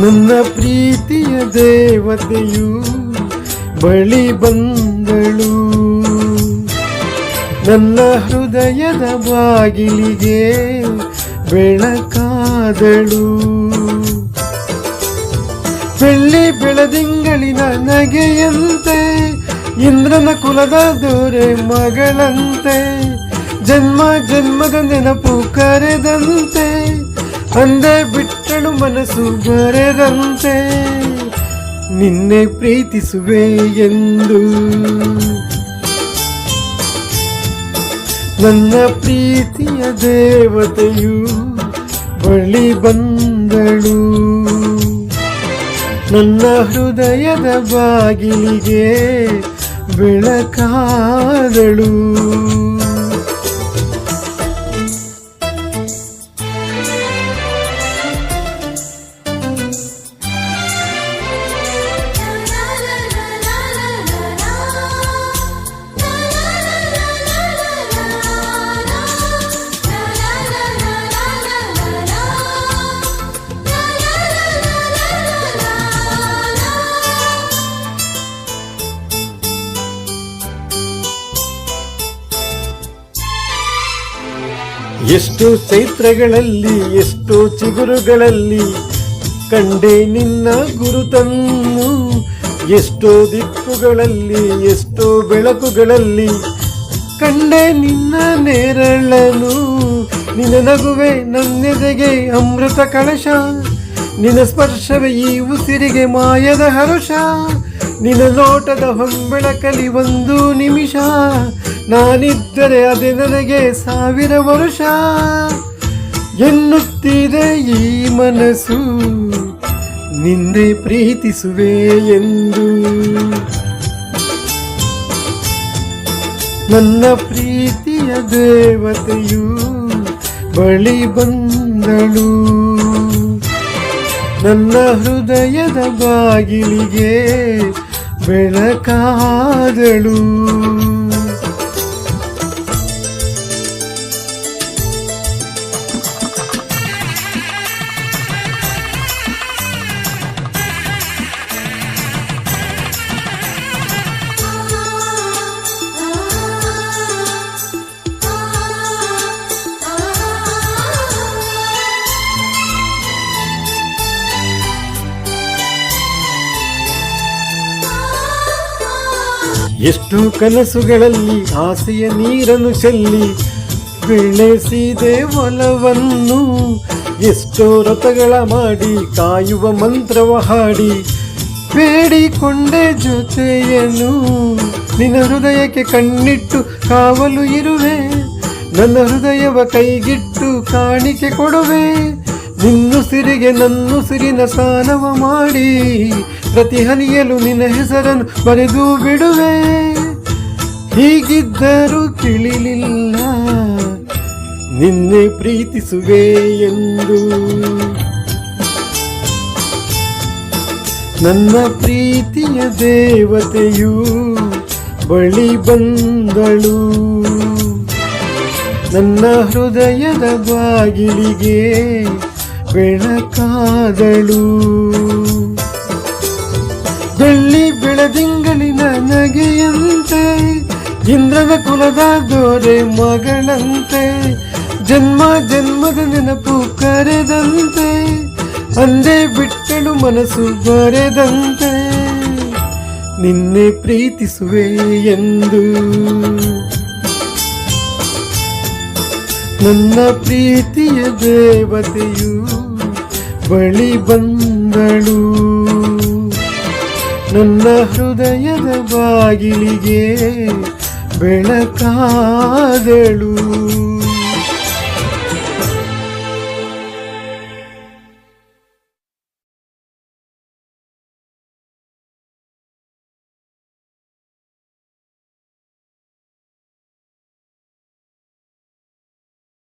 ನನ್ನ ಪ್ರೀತಿಯ ದೇವತೆಯು ಬಳಿ ಬಂದಳು, ನನ್ನ ಹೃದಯದ ಬಾಗಿಲಿಗೆ ಬೆಳಕಾದಳು. ಬೆಳ್ಳಿ ಬೆಳದಿಂಗಳಿನ ನಗೆಯಂತೆ, ಇಂದ್ರನ ಕುಲದ ದೊರೆ ಮಗಳಂತೆ, ಜನ್ಮ ಜನ್ಮದ ನೆನಪು ಕರೆದಂತೆ, ಅಂದೇ ಬಿಟ್ಟಳು ಮನಸ್ಸು ಬರೆದಂತೆ, ನಿನ್ನೆ ಪ್ರೀತಿಸುವೆ ಎಂದು. ನನ್ನ ಪ್ರೀತಿಯ ದೇವತೆಯು ಬಳಿ ಬಂದಳು, ನನ್ನ ಹೃದಯದ ಬಾಗಿಲಿಗೆ ಬೆಳಕಾದಳು. ಎಷ್ಟೋ ಚೈತ್ರಗಳಲ್ಲಿ, ಎಷ್ಟೋ ಚಿಗುರುಗಳಲ್ಲಿ ಕಂಡೆ ನಿನ್ನ ಗುರುತನ್ನು, ಎಷ್ಟೋ ದಿಕ್ಕುಗಳಲ್ಲಿ, ಎಷ್ಟೋ ಬೆಳಕುಗಳಲ್ಲಿ ಕಂಡೆ ನಿನ್ನ ನೆರಳನು. ನಿನ್ನ ನಗುವೆ ನನ್ನೆದೆಗೆ ಅಮೃತ ಕಳಶ, ನಿನ್ನ ಸ್ಪರ್ಶವೇ ಈ ಉಸಿರಿಗೆ ಮಾಯದ ಹರುಷ. ನಿನ್ನ ನೋಟದ ಹೊಂಬೆಳಕಲಿ ಒಂದು ನಿಮಿಷ, ನಾನಿದ್ದರೆ ಅದೇ ನನಗೆ 1000 ವರುಷ. ಎನ್ನುತ್ತಿದೆ ಈ ಮನಸ್ಸು ನಿನ್ನೆ ಪ್ರೀತಿಸುವೆ ಎಂದು. ನನ್ನ ಪ್ರೀತಿಯ ದೇವತೆಯು ಬಳಿ ಬಂದಳು, ನನ್ನ ಹೃದಯದ ಬಾಗಿಲಿಗೆ ಬೆಳಕಾದಳು. ಎಷ್ಟೋ ಕನಸುಗಳಲ್ಲಿ ಆಸೆಯ ನೀರನ್ನು ಚೆಲ್ಲಿ ಬೆಳೆಸಿದೆ ಒಲವನ್ನು, ಎಷ್ಟೋ ರಥಗಳ ಮಾಡಿ ಕಾಯುವ ಮಂತ್ರವ ಹಾಡಿ ಬೇಡಿಕೊಂಡೆ ಜೊತೆಯನು. ನಿನ್ನ ಹೃದಯಕ್ಕೆ ಕಣ್ಣಿಟ್ಟು ಕಾವಲು ಇರುವೆ, ನನ್ನ ಹೃದಯವ ಕೈಗಿಟ್ಟು ಕಾಣಿಕೆ ಕೊಡುವೆ. ನಿನ್ನುಸಿರಿಗೆ ನನ್ನುಸಿರಿನ ಸ್ನಾನವ ಮಾಡಿ ಪ್ರತಿ ಹನಿಯಲು ನಿನ್ನ ಹೆಸರನ್ನು ಬರೆದು ಬಿಡುವೆ. ಹೀಗಿದ್ದರೂ ತಿಳಿಲಿಲ್ಲ ನಿನ್ನೆ ಪ್ರೀತಿಸುವೆ ಎಂದು. ನನ್ನ ಪ್ರೀತಿಯ ದೇವತೆಯು ಬಳಿ ಬಂದಳು, ನನ್ನ ಹೃದಯದ ಬಾಗಿಲಿಗೆ ಬೆಳಕಾದಳು. ಬೆಳ್ಳಿ ಬೆಳದಿಂಗಳಿನ ನಗೆಯಂತೆ, ಇಂದ್ರನ ಕುಲದ ದೊರೆ ಮಗಳಂತೆ, ಜನ್ಮ ಜನ್ಮದ ನೆನಪು ಕರೆದಂತೆ, ಅಂದೇ ಬಿಟ್ಟಳು ಮನಸ್ಸು ಬರೆದಂತೆ, ನಿನ್ನೆ ಪ್ರೀತಿಸುವೆ ಎಂದು. ನನ್ನ ಪ್ರೀತಿಯ ದೇವತೆಯು ಬಳಿ ಬಂದಳು, ನನ್ನ ಹೃದಯದ ಬಾಗಿಲಿಗೆ ಬೆಳಕಾದಳು.